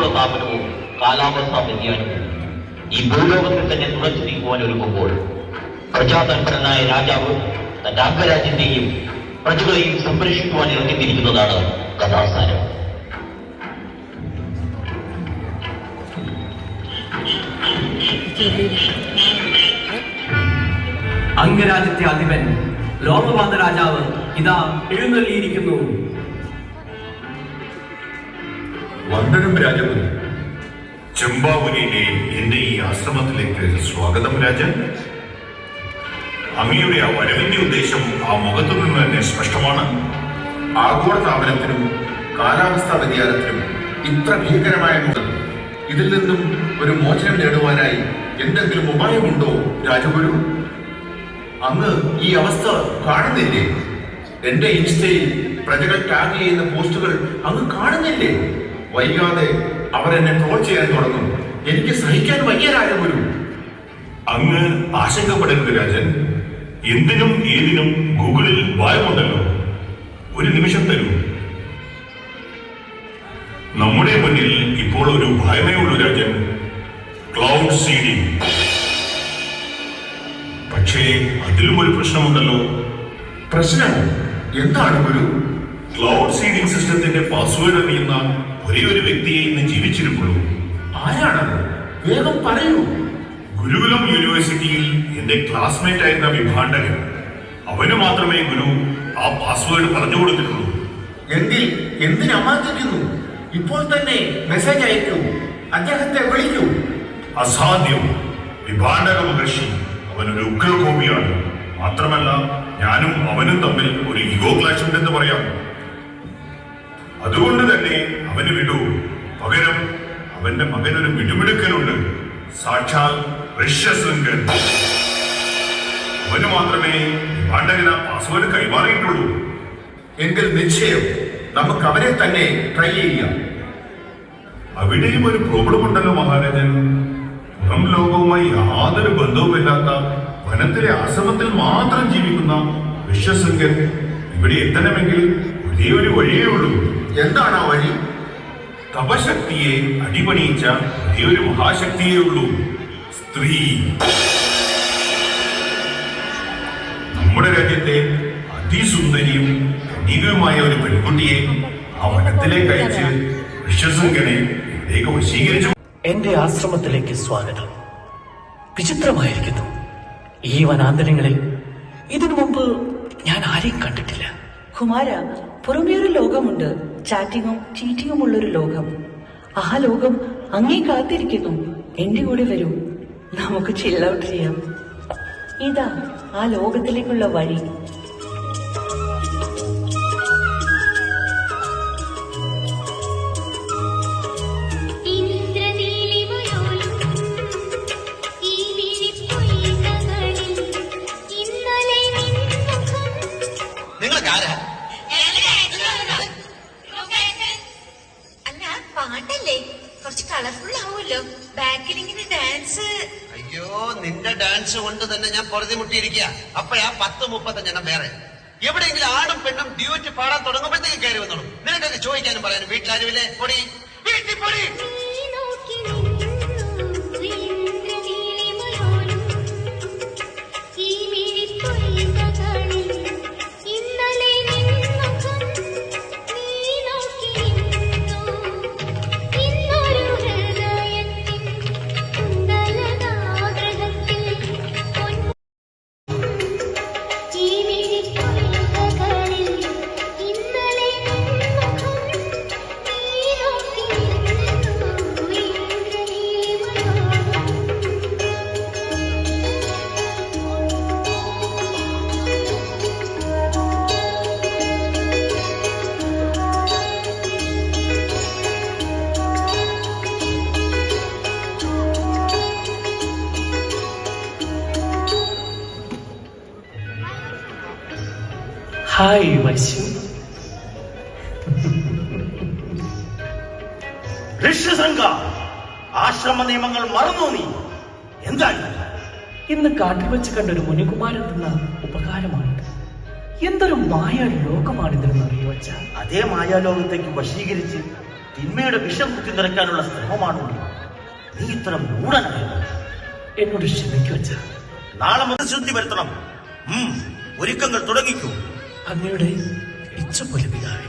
സ്ഥാപനവും കാലാവസ്ഥാ വ്യതിയാനവും ഈ ഭൂലോകത്തിൽ തന്നെ തുറച്ചു നീക്കുവാൻ ഒരുങ്ങുമ്പോൾ പ്രജാതൽപരനായ രാജാവ് തന്റെ അംഗരാജ്യത്തെയും പ്രജകളെയും സംരക്ഷിക്കുവാൻ ഇറങ്ങിത്തിരിക്കുന്നതാണ് കഥാസാരം. അംഗരാജ്യത്തെ അധിപൻ ലോകപാത രാജാവ് ഇതാ എഴുന്നള്ളിയിരിക്കുന്നു. വന്ദനം രാജകുമാരി. ചെമ്പാവനിയിലെ എന്റെ ഈ ആശ്രമത്തിലേക്ക് സ്വാഗതം രാജൻ. അങ്ങയുടെ ആ വരവിന്റെ ഉദ്ദേശം ആ മുഖത്തു നിന്ന് തന്നെ സ്പഷ്ടമാണ്. ആഗോള താപനത്തിനും കാലാവസ്ഥാ വ്യതിയാനത്തിനും ഇത്ര ഭീകരമായ ഇതിൽ നിന്നും ഒരു മോചനം നേടുവാനായി എന്തെങ്കിലും ഉപായമുണ്ടോ രാജഗുരു? അങ്ങ് ഈ അവസ്ഥ കാണുന്നില്ലേ? എന്റെ ഇൻസ്റ്റയിൽ പ്രജകൾ ടാഗ് ചെയ്യുന്ന പോസ്റ്റുകൾ അങ്ങ് കാണുന്നില്ലേ? വൈകാതെ അവർ എന്നെ ട്രോൾ ചെയ്യാൻ തുടങ്ങും. എനിക്ക് സഹിക്കാൻ വയ്യ രാജഗുരു. അങ്ങ് ആശങ്കപ്പെടരുത് രാജൻ. എന്തിനും ഏതിനും ഗൂഗിളിൽ വായുമുണ്ടല്ലോ. ഒരു നിമിഷം തരൂ. നമ്മുടെ മുന്നിൽ ഇപ്പോൾ ഒരു ഭയമേ ഉള്ളൂ രാജൻ. Cloud seeding. പക്ഷേ അതിലും ഒരു പ്രശ്നമുണ്ടല്ലോ. പ്രശ്നമോ? എന്താണ് ഗുരു? ക്ലൗഡ് സീഡിംഗ് സിസ്റ്റത്തിന്റെ പാസ്വേഡ് അറിയുന്ന ഒരേ ഒരു വ്യക്തിയെ ഇന്ന് ജീവിച്ചിരിക്കുള്ളൂ. ആരാണത്? വേഗം പറയൂ. ഗുരുകുലം യൂണിവേഴ്സിറ്റിയിൽ എന്റെ ക്ലാസ്മേറ്റ് ആയിരുന്ന വിഭാണ്ഡകൻ. അവന് മാത്രമേ ഗുരു ആ പാസ്വേഡ് പറഞ്ഞു കൊടുത്തിട്ടുള്ളൂ. എങ്കിൽ എന്തിനമാറ്റിക്കുന്നു? ഇപ്പോൾ തന്നെ മെസ്സേജ് അയക്കൂ. അദ്ദേഹത്തെ വിളിക്കൂ. അസാധ്യം. വിഭാണ്ഡക മഹർഷി അവനൊരു ഉഗ്രകോപിയാണ്. മാത്രമല്ല ഞാനും അവനും തമ്മിൽ ഒരു ഈഗോ ക്ലാഷ് ഉണ്ടെന്ന് പറയാം. അതുകൊണ്ട് തന്നെ അവന് വിടൂ. പകരം അവന്റെ മകനൊരു മിടുമിടുക്കനുണ്ട്. സാക്ഷാൽ ഋഷ്യശൃംഗൻ. അവന് മാത്രമേ വിഭാണ്ഡകൻ ആ പാസ്വേഡ് കൈമാറിയിട്ടുള്ളൂ. എങ്കിൽ നിശ്ചയം നമുക്ക് അവരെ തന്നെ ട്രൈ ചെയ്യാം. അവിടെയും ഒരു പ്രോബ്ലം ഉണ്ടല്ലോ മഹാരാജൻ. പുറം ലോകവുമായി യാതൊരു ബന്ധവുമില്ലാത്ത വനത്തിലെ ആശ്രമത്തിൽ മാത്രം ജീവിക്കുന്ന ഋഷ്യശൃംഗൻ ഇവിടെ എത്തണമെങ്കിൽ ഒരേ ഒരു വഴിയേ ഉള്ളൂ. എന്താണ് ആ വഴി? തപശക്തിയെ അടിപണിയിച്ച ഒരേ ഒരു മഹാശക്തിയേ ഉള്ളൂ. സ്ത്രീ. നമ്മുടെ രാജ്യത്തെ അതിസുന്ദരിയും കന്യകയുമായ ഒരു പെൺകുട്ടിയെ ആ വനത്തിലേക്ക് അയച്ച് ഋഷ്യശൃംഗനെ ഇവിടേക്ക് വശീകരിച്ചു. എന്റെ ആശ്രമത്തിലേക്ക് സ്വാഗതം. വിചിത്രമായിരിക്കുന്നു. ഈ വനാന്തരങ്ങളിൽ ഇതിനു മുമ്പ് ഞാൻ ആരെയും കണ്ടിട്ടില്ല. കുമാര, പുറമേ ഒരു ലോകമുണ്ട്. ചാറ്റിങ്ങും ചീറ്റിങ്ങും ഉള്ളൊരു ലോകം. ആ ലോകം അങ്ങേ കാത്തിരിക്കുന്നു. എന്റെ കൂടെ വരൂ, നമുക്ക് ചിൽ ഔട്ട് ചെയ്യാം. ഇതാ ആ ലോകത്തിലേക്കുള്ള വഴി. അയ്യോ, നിന്റെ ഡാൻസ് കൊണ്ട് തന്നെ ഞാൻ പൊറുതിമുട്ടിയിരിക്കുക. അപ്പോഴാ 10-35 വേറെ എവിടെയെങ്കിലും ആടും പെണ്ണും ഡ്യൂറ്റ് പാടാൻ തുടങ്ങുമ്പോഴത്തേക്ക് കയറി വന്നോളൂ. നിനക്കൊക്കെ ചോദിക്കാനും പറയാനും വീട്ടിലാരുമില്ലേ? പൊടി വീട്ടിൽ പൊടി. ഹായ് വൈശ്യു. ഋഷ്യശൃംഗ, ആശ്രമ നിയമങ്ങൾ മറന്നു നീ. എന്താണ് ഇന്ന് കാട്ടിൽ വെച്ച് കണ്ടൊരു മുനികുമാരൻ തന്ന ഉപകാരമാണിത്. എന്തൊരു മായ ലോകമാണിതെന്ന് അറിയുവച്ച. അതേ മായാലോകത്തേക്ക് വശീകരിച്ച് തിന്മയുടെ വിഷം കുത്തി നിറയ്ക്കാനുള്ള ശ്രമമാണോ നീ ഇത്ര മൂടനായത്? എന്നോട് ക്ഷമിക്കൂ അച്ഛ. നാളെ മുതൽ ശുദ്ധി വരുത്തണം. ഒരുക്കങ്ങൾ തുടങ്ങിക്കൂ. അങ്ങയുടെ ഇച്ഛ പോലെ പിതാവേ.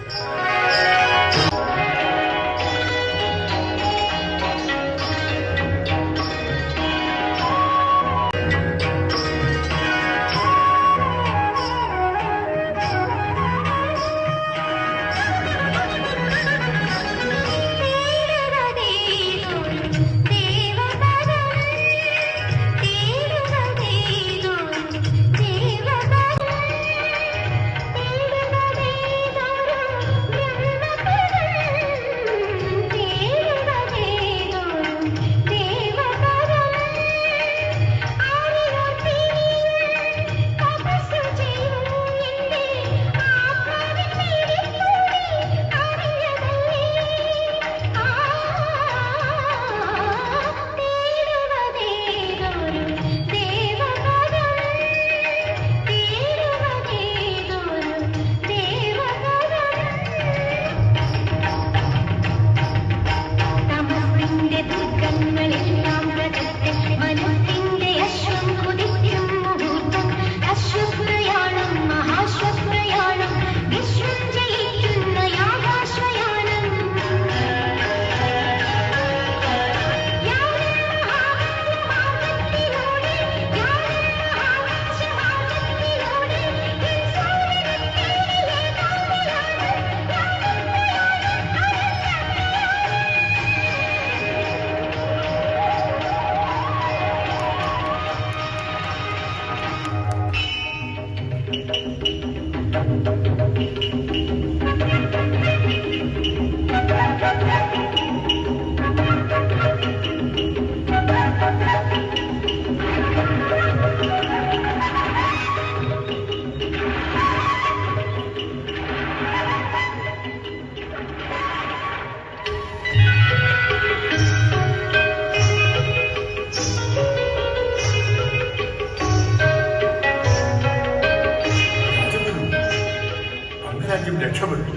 രക്ഷപ്പെട്ടു.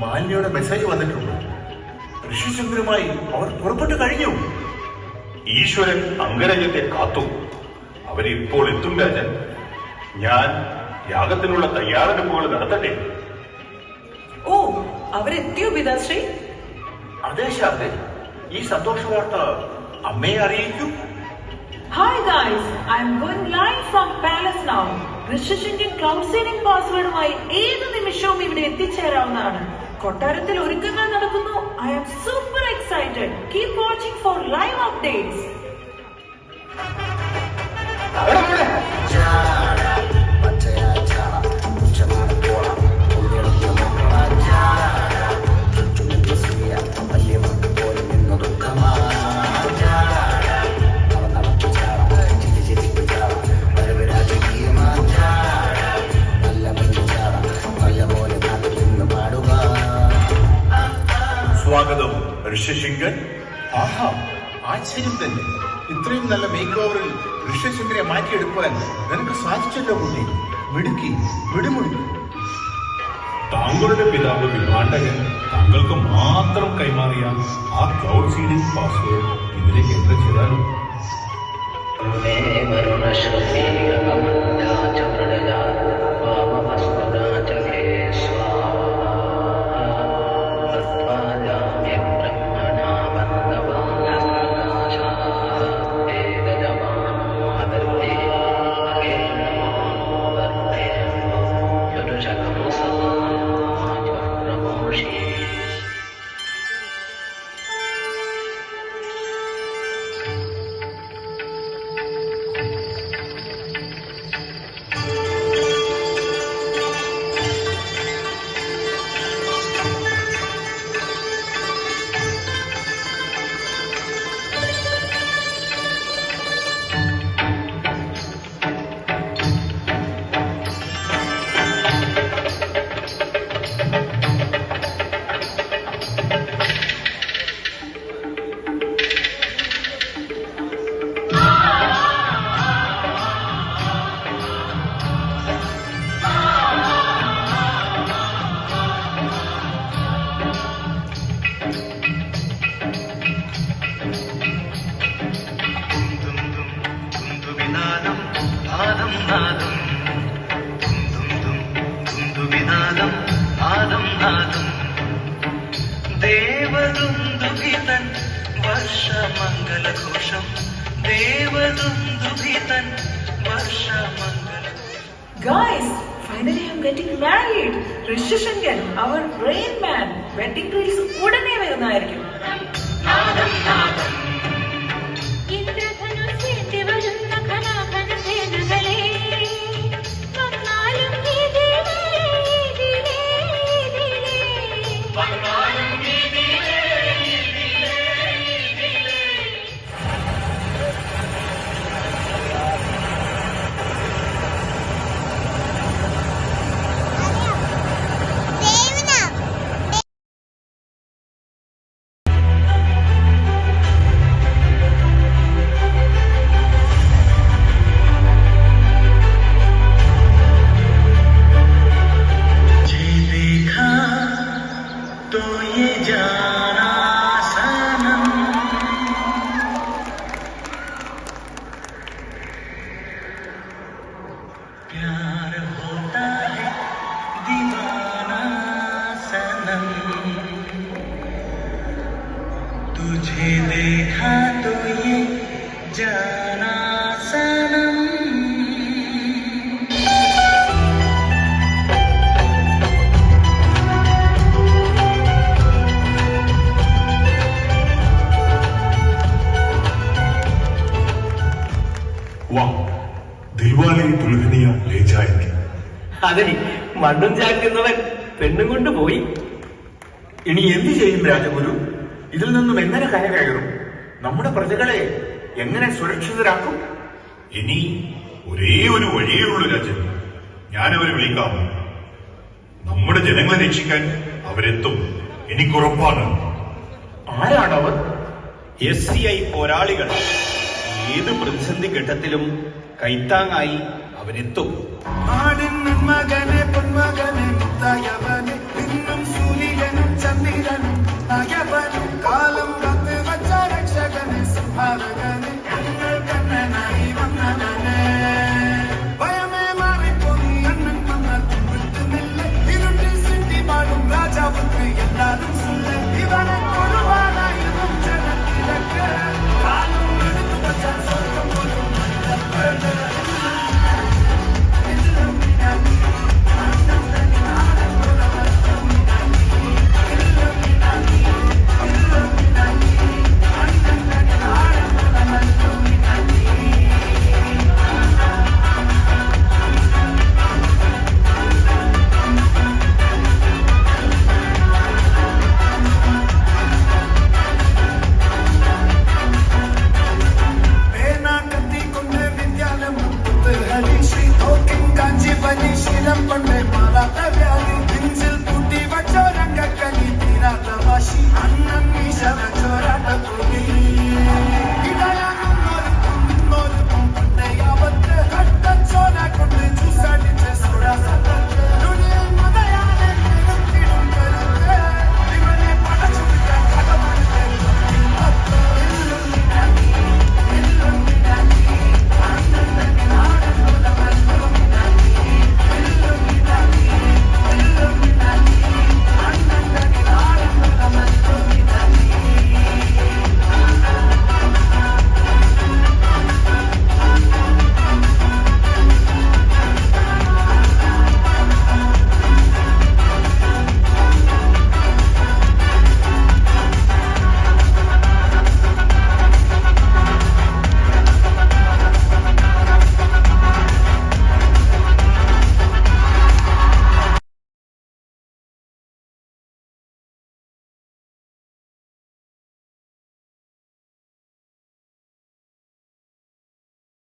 മാലിന്യയുടെ മെസ്സേജ് വന്നിട്ടുണ്ട്. ഋഷിശങ്കരുമായി അവർ പുറപ്പെട്ടു കഴിഞ്ഞു. ഈശ്വരൻ അംഗരാജ്യത്തെ കാത്തു. അവരിപ്പോൾ എത്തും രാജൻ. ഞാൻ യാഗത്തിനുള്ള തയ്യാറെടുപ്പുകൾ നടത്തട്ടെ. ഓ, അവരെത്തിയോ പിതാശ്രീ? അതെ ശാന്തി, ഈ സന്തോഷ വാർത്ത അമ്മയെ അറിയിക്കൂ. Hi guys, I am going live from Palace now. ഋഷിശങ്കൻ ക്ലൗഡ് സീഡിംഗ് പാസ്വേഡുമായി ഏത് നിമിഷവും ഇവിടെ എത്തിച്ചേരാവുന്നതാണ്. കൊട്ടാരത്തിൽ ഒരുക്കങ്ങൾ നടക്കുന്നു. I am super excited. Keep watching for live updates. സ്വാഗതം ഋഷിശങ്കൻ. ആഹാ, ആശ്ചര്യം തന്നെ. ഇത്രയും നല്ല മേക്ക് ഓവറിൽ ഋഷിശങ്കരെ മാറ്റിയെടുക്കുവാൻ നിനക്ക് സാധിച്ചല്ലോ കുട്ടി. മിടുക്കി, മിടുമിടുക്കി. താങ്കളുടെ പിതാവ് വിഭാണ്ടകൻ താങ്കൾക്ക് മാത്രം കൈമാറിയ ആ ക്ലൗഡ് സീഡിംഗ് പാസ്വേഡ് ഇതിലേക്ക് എന്ത് ചെയ്താലും വർഷമംഗലഘോഷം ദേവദുന്ദുഭിതൻ വർഷമംഗല. Guys, finally I'm getting married. ഋഷിശങ്കർ, our rain man, wedding reels ഉടനെ വരുന്നതായിരിക്കും. तुझे देखा तो ये जाना सनम. വാ, ദിൽവാലെ ദുൽഹനിയ ലേ ജായേംഗെ. അതെ, മണ്ണും ചാക്കുന്നവൻ പെണ്ണും കൊണ്ടുപോയി. ഇനി എന്ത് ചെയ്യും രാജഗുരു? ഇതിൽ നിന്നും എങ്ങനെ കരകയറും? നമ്മുടെ പ്രജകളെ എങ്ങനെ സുരക്ഷിതരാക്കും? ഇനി ഒരേ ഒരു വഴിയേ ഉള്ളൂ രാജൻ. ഞാനവരെ വിളിക്കാം. നമ്മുടെ ജനങ്ങളെ രക്ഷിക്കാൻ അവരെത്തും, എനിക്കുറപ്പാണ്. ആരാണവർ? SCI പോരാളികൾ. ഏത് പ്രതിസന്ധി ഘട്ടത്തിലും കൈത്താങ്ങായി അവരെത്തും. ആടിൻ മകനെ പൊന്മകനെ